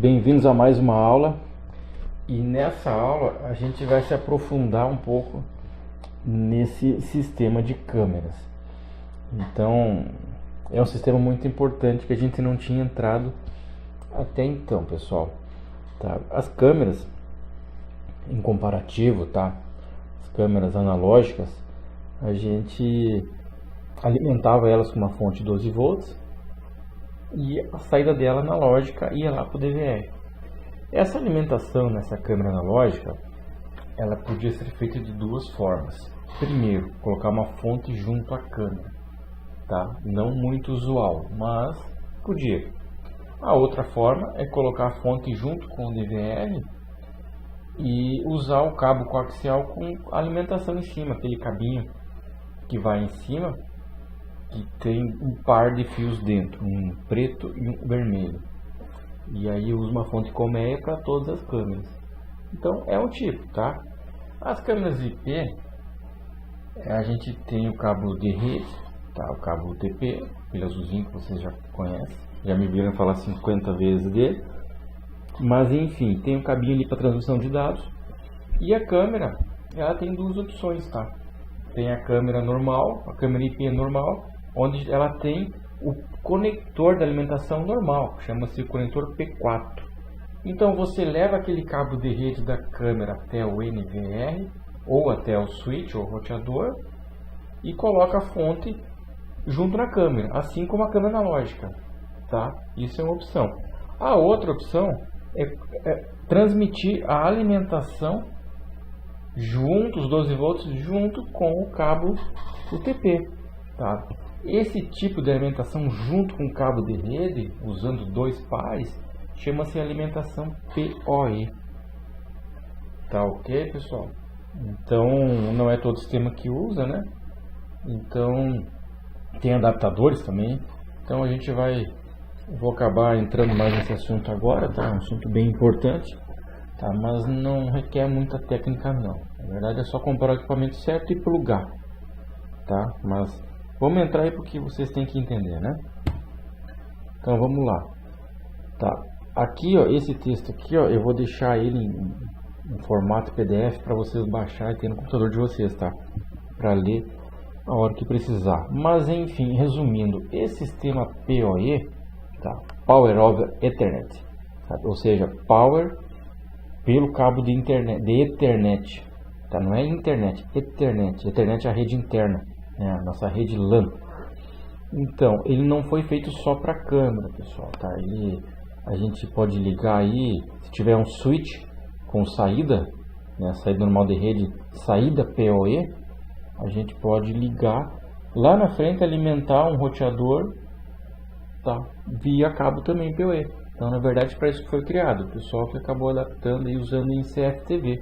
Bem-vindos a mais uma aula, e nessa aula a gente vai se aprofundar um pouco nesse sistema de câmeras. Então, é um sistema muito importante que a gente não tinha entrado até então, pessoal. Tá? As câmeras, em comparativo, tá? As câmeras analógicas, a gente alimentava elas com uma fonte 12 volts e a saída dela analógica ia lá para o DVR. Essa alimentação nessa câmera analógica, ela podia ser feita de duas formas. Primeiro, colocar uma fonte junto à câmera, tá? Não muito usual, mas podia. A outra forma é colocar a fonte junto com o DVR e usar o cabo coaxial com alimentação em cima, aquele cabinho que vai em cima, que tem um par de fios dentro, um preto e um vermelho. E aí usa uma fonte colmeia para todas as câmeras. Então é um tipo, tá? As câmeras IP, a gente tem o cabo de rede, tá? O cabo UTP, aquele azulzinho que vocês já conhecem, já me viram falar 50 vezes dele. Mas enfim, tem um cabinho ali para transmissão de dados. E a câmera, ela tem duas opções, tá? Tem a câmera normal, a câmera IP normal, onde ela tem o conector da alimentação normal, chama-se conector P4. Então você leva aquele cabo de rede da câmera até o NVR ou até o switch ou roteador e coloca a fonte junto na câmera, assim como a câmera analógica, tá? Isso é uma opção. A outra opção é transmitir a alimentação junto, os 12 volts, junto com o cabo UTP, tá? Esse tipo de alimentação junto com o cabo de rede, usando dois pares, chama-se alimentação PoE. Tá ok, pessoal? Então, não é todo sistema que usa, né? Então, tem adaptadores também. Então, vou acabar entrando mais nesse assunto agora, tá? Um assunto bem importante, tá? Mas não requer muita técnica, não. Na verdade, é só comprar o equipamento certo e plugar, tá? Mas vamos entrar aí porque vocês têm que entender, né? Então vamos lá. Tá. Aqui, ó, esse texto aqui, ó, eu vou deixar ele em formato PDF para vocês baixarem e ter no computador de vocês, tá? Para ler a hora que precisar. Mas enfim, resumindo, esse sistema PoE, tá? Power over Ethernet, tá? Ou seja, power pelo cabo de internet, de Ethernet, tá? Não é internet, Ethernet. Ethernet é a rede interna. A nossa rede LAN. Então, ele não foi feito só para câmera, pessoal, tá? A gente pode ligar aí, se tiver um switch com saída, né, saída normal de rede, saída PoE, a gente pode ligar lá na frente, alimentar um roteador, tá? Via cabo também PoE. Então, na verdade, para isso que foi criado. O pessoal que acabou adaptando e usando em CFTV.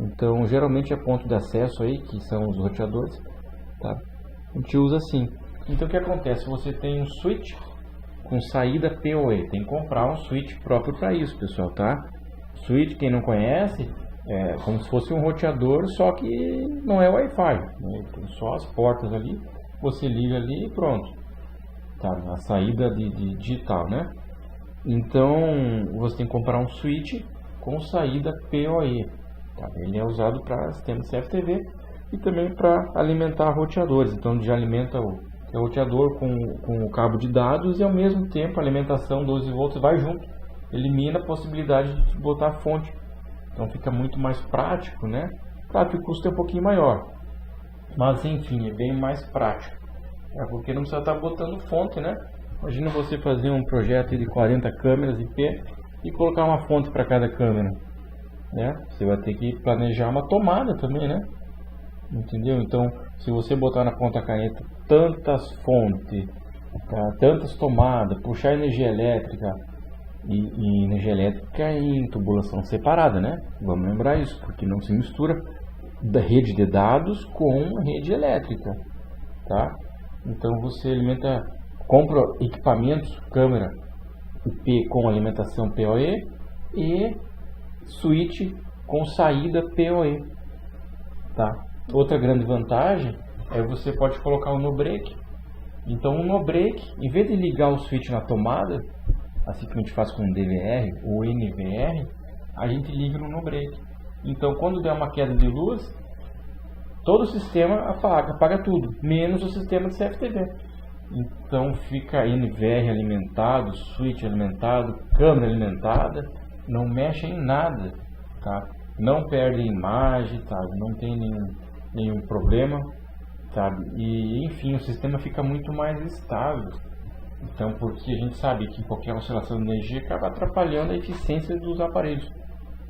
Então, geralmente é ponto de acesso aí, que são os roteadores. Tá? A gente usa assim. Então o que acontece? Você tem um switch com saída PoE. Tem que comprar um switch próprio para isso, pessoal, tá? Switch, quem não conhece, é como se fosse um roteador, só que não é Wi-Fi, né? Tem só as portas ali. Você liga ali e pronto. Tá? A saída de digital, né? Então você tem que comprar um switch com saída PoE. Tá? Ele é usado para sistema CFTV. E também para alimentar roteadores. Então já alimenta o roteador com o cabo de dados e ao mesmo tempo a alimentação 12 volts vai junto. Elimina a possibilidade de botar a fonte. Então fica muito mais prático, né? Claro que o custo é um pouquinho maior. Mas enfim, é bem mais prático. É porque não precisa estar botando fonte, né? Imagina você fazer um projeto de 40 câmeras IP e colocar uma fonte para cada câmera, né? Você vai ter que planejar uma tomada também, né? Entendeu? Então, se você botar na ponta caneta tantas fontes, tá? Tantas tomadas, puxar energia elétrica e energia elétrica em tubulação separada, né? Vamos lembrar isso, porque não se mistura da rede de dados com rede elétrica, tá? Então você compra equipamentos, câmera IP com alimentação PoE e switch com saída PoE, tá? Outra grande vantagem é você pode colocar o no break. Então o no break, em vez de ligar o switch na tomada, assim como a gente faz com o DVR ou NVR, a gente liga no no break. Então quando der uma queda de luz, todo o sistema apaga tudo, menos o sistema de CFTV. Então fica NVR alimentado, switch alimentado, câmera alimentada, não mexe em nada, tá? Não perde imagem, tá? Não tem nenhum problema, sabe? E enfim, o sistema fica muito mais estável. Então, porque a gente sabe que qualquer oscilação de energia acaba atrapalhando a eficiência dos aparelhos,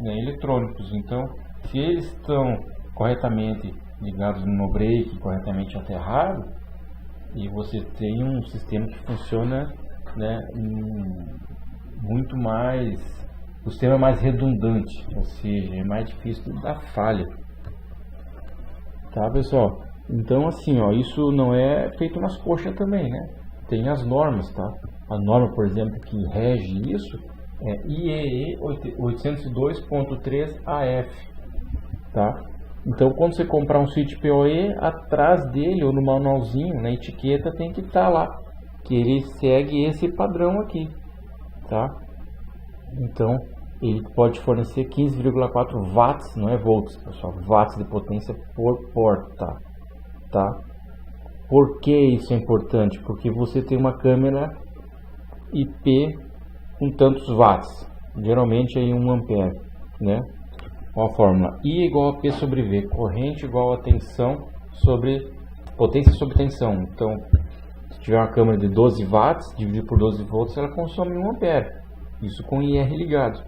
né, eletrônicos. Então, se eles estão corretamente ligados no no-break, corretamente aterrado, e você tem um sistema que funciona, né, muito mais, o sistema é mais redundante, ou seja, é mais difícil de dar falha. Tá, pessoal? Então, assim, ó, isso não é feito nas coxas também, né? Tem as normas, tá? A norma, por exemplo, que rege isso é IEE 802.3 AF, tá? Então, quando você comprar um switch PoE, atrás dele ou no manualzinho, na etiqueta, tem que estar lá que ele segue esse padrão aqui, tá? Então, ele pode fornecer 15,4 watts, não é volts, pessoal, watts de potência por porta, tá? Por que isso é importante? Porque você tem uma câmera IP com tantos watts, geralmente aí 1 ampere, né? Ó a fórmula, I igual a P sobre V, corrente igual a tensão sobre potência sobre tensão. Então, se tiver uma câmera de 12 watts, dividido por 12 volts, ela consome 1 ampere, isso com IR ligado.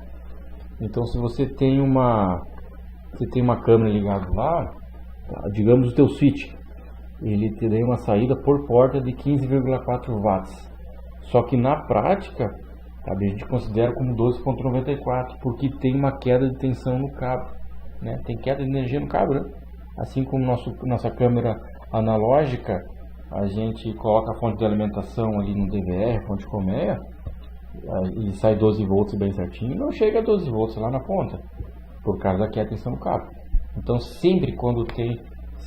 Então, se você tem uma câmera ligada lá, tá, digamos o teu switch, ele te dá uma saída por porta de 15,4 watts. Só que na prática, sabe, a gente considera como 12,94, porque tem uma queda de tensão no cabo, né? Tem queda de energia no cabo, né? Assim como nossa câmera analógica, a gente coloca a fonte de alimentação ali no DVR, fonte colmeia, e sai 12 volts bem certinho, não chega a 12 volts lá na ponta, por causa da queda de tensão no cabo. Então sempre quando tem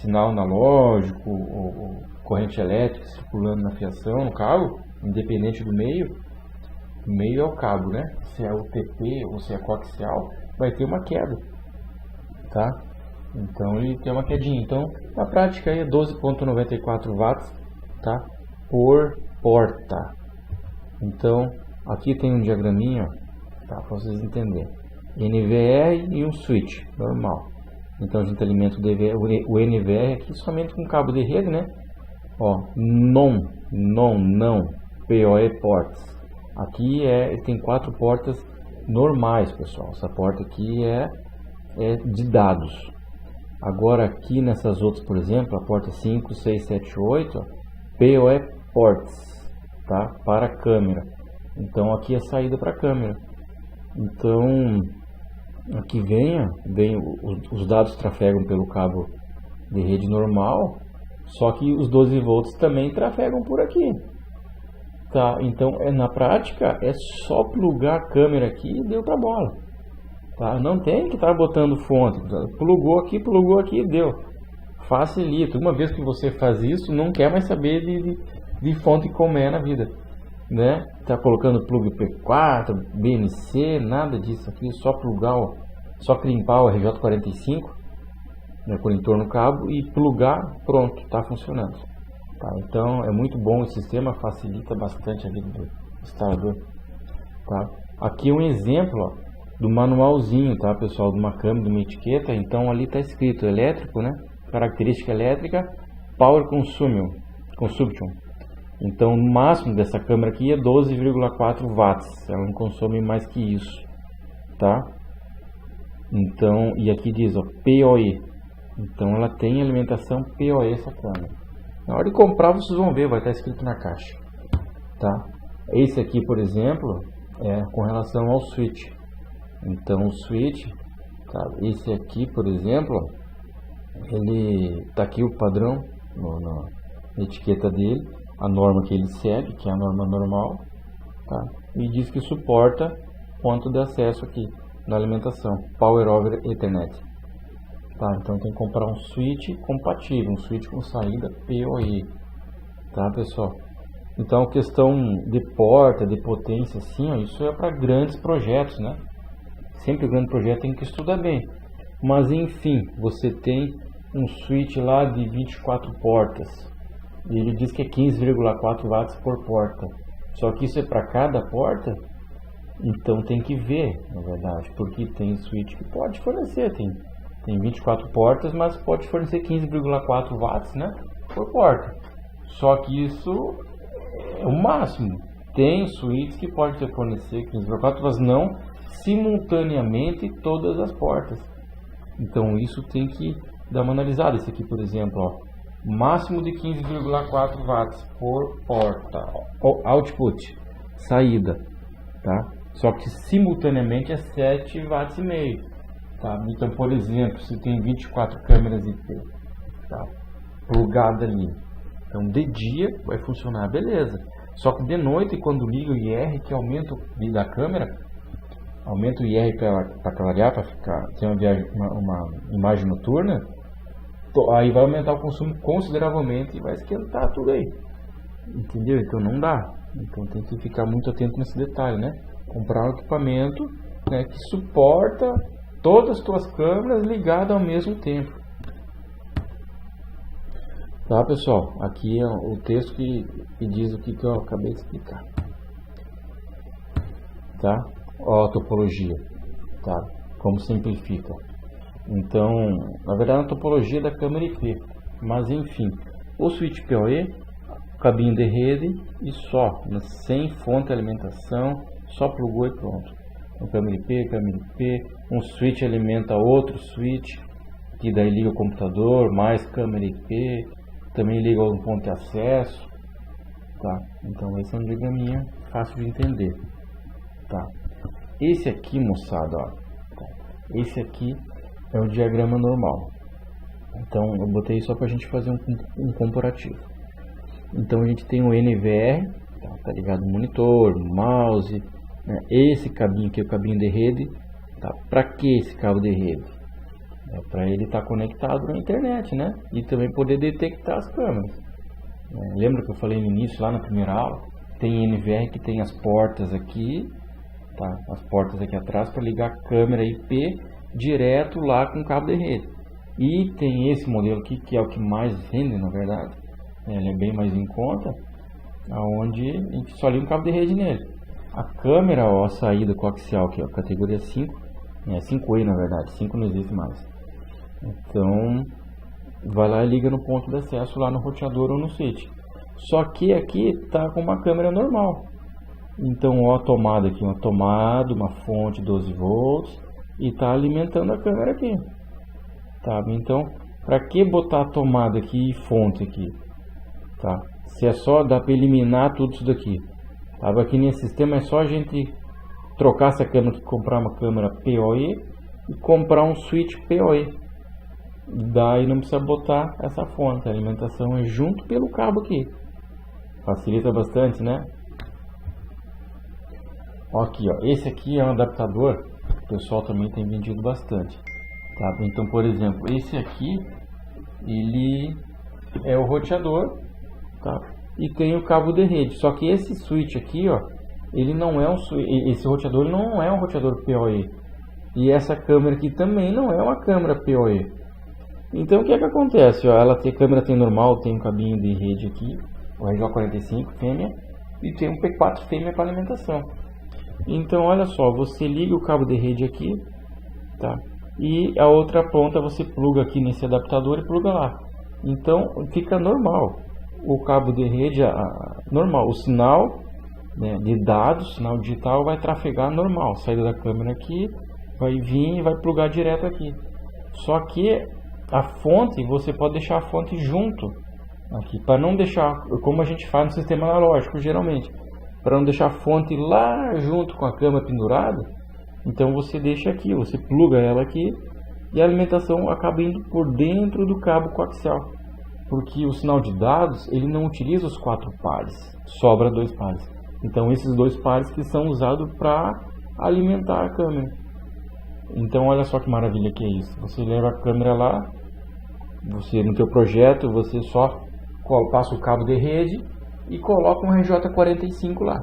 sinal analógico ou corrente elétrica circulando na fiação no cabo, independente do meio, o meio é o cabo, né? Se é UTP ou se é coaxial, vai ter uma queda, tá? Então ele tem uma quedinha. Então na prática aí é 12,94 watts, tá? Por porta. Então aqui tem um diagraminha, tá? Para vocês entenderem. NVR e um switch normal. Então a gente alimenta o NVR aqui somente com cabo de rede, né? Ó, não, PoE ports. Aqui tem 4 portas normais, pessoal. Essa porta aqui é de dados. Agora aqui nessas outras, por exemplo, a porta 5, 6, 7, 8, ó, PoE ports, tá? Para a câmera. Então aqui é a saída para a câmera. Então aqui vem os dados trafegam pelo cabo de rede normal, só que os 12 volts também trafegam por aqui, tá? Então na prática é só plugar a câmera aqui e deu pra bola, tá? Não tem que estar botando fonte, plugou aqui, deu, facilita. Uma vez que você faz isso, não quer mais saber de fonte como é na vida, né? Tá colocando plug P4, BNC, nada disso aqui, só plugar, só crimpar o RJ45, né, por entorno do cabo e plugar, pronto, tá funcionando, tá? Então é muito bom o sistema, facilita bastante a vida do instalador, tá? Aqui um exemplo, ó, do manualzinho, tá, pessoal, de uma câmera, de uma etiqueta. Então ali tá escrito elétrico, né, característica elétrica, power consumption. Então o máximo dessa câmera aqui é 12,4 watts, ela não consome mais que isso, tá? Então, e aqui diz, ó, PoE, então ela tem alimentação PoE essa câmera. Na hora de comprar vocês vão ver, vai estar escrito na caixa, tá? Esse aqui, por exemplo, é com relação ao switch. Então o switch, tá? Esse aqui, por exemplo, ele tá aqui o padrão na etiqueta dele, a norma que ele segue, que é a norma normal, tá? E diz que suporta ponto de acesso aqui na alimentação, Power over Ethernet, tá? Então tem que comprar um switch compatível, um switch com saída PoE, tá, pessoal? Então, questão de porta, de potência, assim, ó, isso é para grandes projetos, né? Sempre o grande projeto tem que estudar bem. Mas, enfim, você tem um switch lá de 24 portas. Ele diz que é 15,4 watts por porta. Só que isso é para cada porta? Então tem que ver, na verdade, porque tem switch que pode fornecer, tem 24 portas, mas pode fornecer 15,4 watts, né, por porta. Só que isso é o máximo. Tem switches que pode fornecer 15,4, mas não simultaneamente todas as portas. Então isso tem que dar uma analisada. Esse aqui, por exemplo, ó, máximo de 15,4 watts por porta, ó, output, saída, tá? Só que simultaneamente é 7 watts e meio, tá? Então, por exemplo, se tem 24 câmeras IP, tá, plugada ali, então de dia vai funcionar beleza. Só que de noite, quando liga o IR, que aumenta o brilho da câmera, aumenta o IR para clarear, para ficar ter uma imagem noturna, aí vai aumentar o consumo consideravelmente e vai esquentar tudo aí, entendeu? Então não dá. Então tem que ficar muito atento nesse detalhe, né? Comprar um equipamento, né, que suporta todas as tuas câmeras ligadas ao mesmo tempo. Tá, pessoal? Aqui é o texto que diz o que eu acabei de explicar. Tá? Ó, a topologia. Tá? Como simplifica. Então, na verdade, a topologia da câmera IP. Mas, enfim, o switch PoE, cabinho de rede e só, sem fonte de alimentação, só plugou e pronto. Então, câmera IP, um switch alimenta outro switch, que daí liga o computador, mais câmera IP, também liga um ponto de acesso, tá? Então esse é um diagraminha fácil de entender, tá? Esse aqui, moçada, ó, tá? Esse aqui é o diagrama normal. Então eu botei só para a gente fazer um comparativo. Então a gente tem o NVR, tá ligado no monitor, no mouse, né? Esse cabinho aqui é o cabinho de rede, tá? Para que esse cabo de rede? É para ele estar conectado na internet, né? E também poder detectar as câmeras. Lembra que eu falei no início, lá na primeira aula? Tem NVR que tem as portas aqui, tá? As portas aqui atrás para ligar a câmera IP direto lá com o cabo de rede. E tem esse modelo aqui que é o que mais vende, na verdade. Ele é bem mais em conta, aonde a gente só liga um cabo de rede nele. A câmera, ó, a saída coaxial aqui, ó, categoria 5, 5E na verdade, 5 não existe mais. Então, vai lá e liga no ponto de acesso lá no roteador ou no switch. Só que aqui tá com uma câmera normal. Então, ó, a tomada aqui, uma tomada, uma fonte 12 volts e tá alimentando a câmera aqui. Tá? Então, para que botar a tomada aqui e fonte aqui? Tá? Se é só dá para eliminar tudo isso daqui. Tá? Aqui nesse sistema é só a gente trocar essa câmera, comprar uma câmera PoE e comprar um switch PoE. Daí não precisa botar essa fonte, a alimentação é junto pelo cabo aqui. Facilita bastante, né? Ó, aqui, ó, esse aqui é um adaptador, o pessoal também tem vendido bastante. Tá? Então, por exemplo, esse aqui, ele é o roteador, tá? E tem o cabo de rede. Só que esse switch aqui, ó, ele não é esse roteador não é um roteador PoE. E essa câmera aqui também não é uma câmera PoE. Então o que é que acontece? Ó, ela tem câmera, tem normal, tem um cabinho de rede aqui, o RJ45 fêmea, e tem um P4 fêmea para alimentação. Então olha só, você liga o cabo de rede aqui, tá? E a outra ponta você pluga aqui nesse adaptador e pluga lá. Então fica normal. O cabo de rede normal, o sinal, né, de dados, sinal digital vai trafegar normal. Saída da câmera aqui, vai vir e vai plugar direto aqui. Só que a fonte, você pode deixar a fonte junto aqui, para não deixar, como a gente faz no sistema analógico geralmente, para não deixar a fonte lá junto com a câmera pendurada. Então você deixa aqui, você pluga ela aqui e a alimentação acaba indo por dentro do cabo coaxial, porque o sinal de dados ele não utiliza os 4 pares, sobra 2 pares. Então esses 2 pares que são usados para alimentar a câmera. Então olha só que maravilha que é isso. Você leva a câmera lá, você no teu projeto você só passa o cabo de rede e coloca um RJ45 lá.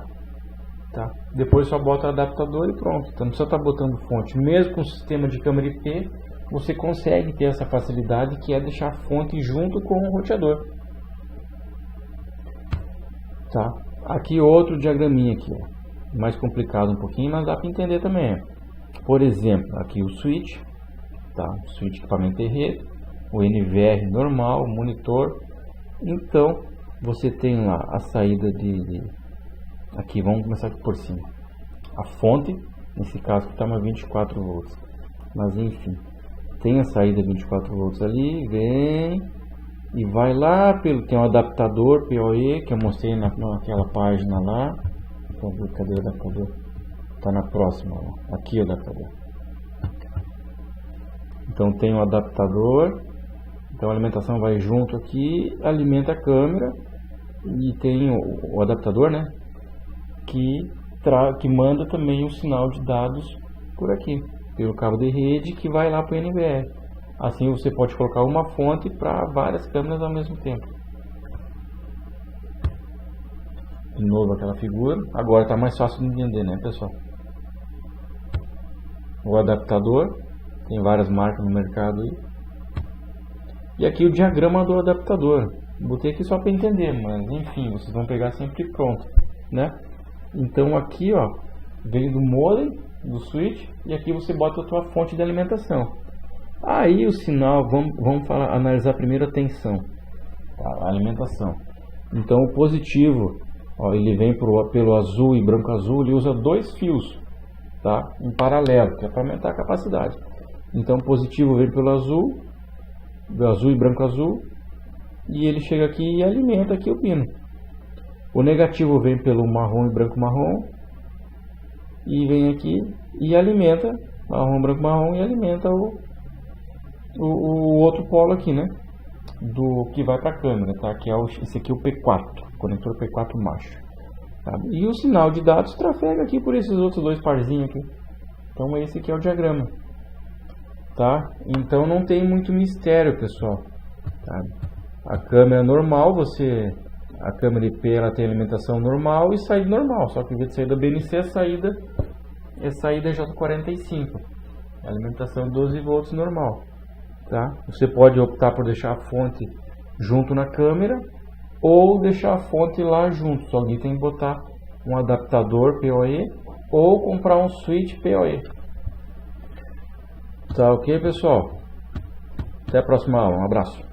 Tá? Depois só bota o adaptador e pronto. Então não precisa estar botando fonte. Mesmo com o sistema de câmera IP, você consegue ter essa facilidade, que é deixar a fonte junto com o roteador. Tá? Aqui outro diagraminha aqui, ó. Mais complicado um pouquinho, mas dá para entender também. Por exemplo, aqui o switch, tá? Switch equipamento de rede, o NVR normal, monitor. Então você tem lá a saída aqui, vamos começar aqui por cima. A fonte, nesse caso que está uma 24 volts. Mas enfim, tem a saída 24 volts ali, vem e vai lá pelo, tem um adaptador PoE que eu mostrei naquela página lá. Cadê o adaptador? Tá na próxima, ó. Aqui o adaptador. Então tem um adaptador, então a alimentação vai junto aqui, alimenta a câmera, e tem o adaptador, né, que manda também o sinal de dados por aqui, pelo cabo de rede, que vai lá para o NVR. Assim você pode colocar uma fonte para várias câmeras ao mesmo tempo. De novo aquela figura. Agora está mais fácil de entender, né, pessoal? O adaptador, tem várias marcas no mercado aí. E aqui o diagrama do adaptador. Botei aqui só para entender, mas enfim, vocês vão pegar sempre pronto, né? Então aqui, ó, vem do modem, do switch, e aqui você bota a tua fonte de alimentação. Aí o sinal, vamos analisar primeiro a tensão, tá? A alimentação. Então o positivo, ó, ele vem pelo azul e branco azul, ele usa dois fios, tá? Em paralelo, que é para aumentar a capacidade. Então o positivo vem pelo azul e branco azul, e ele chega aqui e alimenta aqui o pino. O negativo vem pelo marrom e branco marrom, e vem aqui e alimenta marrom, branco, marrom, e alimenta o outro polo aqui, né, do que vai para a câmera, tá? Que é esse aqui, o P4, conector P4 macho, tá? E o sinal de dados trafega aqui por esses outros dois parzinhos aqui. Então esse aqui é o diagrama, tá? Então não tem muito mistério, pessoal, tá? A câmera normal, a câmera IP, ela tem alimentação normal e saída normal, só que em vez de saída BNC, a saída é saída J45, alimentação 12 volts normal, tá? Você pode optar por deixar a fonte junto na câmera ou deixar a fonte lá junto, só que tem que botar um adaptador PoE ou comprar um switch PoE. Tá ok, pessoal? Até a próxima aula, um abraço.